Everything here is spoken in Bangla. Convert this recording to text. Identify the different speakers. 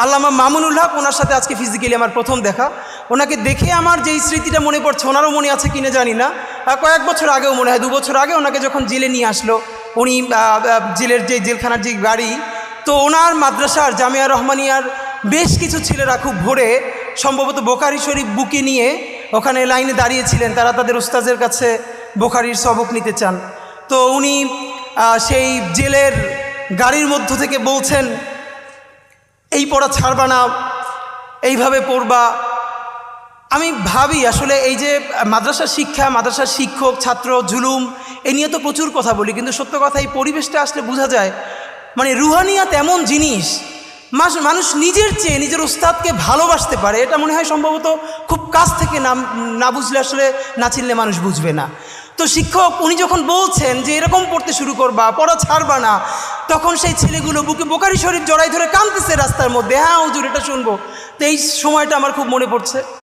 Speaker 1: আল্লামা মামুনুল হক, ওনার সাথে আজকে ফিজিক্যালি আমার প্রথম দেখা। ওনাকে দেখে আমার যেই স্মৃতিটা মনে পড়ছে, ওনারও মনে আছে কিনা জানি না, কয়েক বছর আগেও মনে হয় 2 বছর আগে ওনাকে যখন জেলে নিয়ে আসলো, উনি জেলের যে জেলখানার যে গাড়ি, তো ওনার মাদ্রাসার জামিয়া রহমানিয়ার বেশ কিছু ছেলেরা খুব ভোরে সম্ভবত বোখারি শরীফ বুকে নিয়ে ওখানে লাইনে দাঁড়িয়েছিলেন, তারা তাদের উস্তাজের কাছে বোখারির সবক নিতে চান। তো উনি সেই জেলের গাড়ির মধ্য থেকে বলছেন, এই পড়া ছাড়বা না, এইভাবে পড়বা। আমি ভাবি আসলে এই যে মাদ্রাসার শিক্ষা, মাদ্রাসার শিক্ষক ছাত্র জুলুম, এ নিয়ে তো প্রচুর কথা বলি, কিন্তু সত্য কথা এই পরিবেশটা আসলে বোঝা যায় মানে রুহানিয়াত এমন জিনিস, মানুষ নিজের চেয়ে নিজের উস্তাদকে ভালোবাসতে পারে। এটা মনে হয় সম্ভবত খুব কাছ থেকে না বুঝলে আসলে না চিনলে মানুষ বুঝবে না। তো শিক্ষক উনি যখন বলছেন যে এরকম পড়তে শুরু করবা, পড়া ছাড়বা না, তখন সেই ছেলেগুলো বুকে বোখারি শরীফ জড়াই ধরে কাঁদতেছে রাস্তার মধ্যে, হ্যাঁ হুজুর এটা শুনবো। তো এই সময়টা আমার খুব মনে পড়ছে।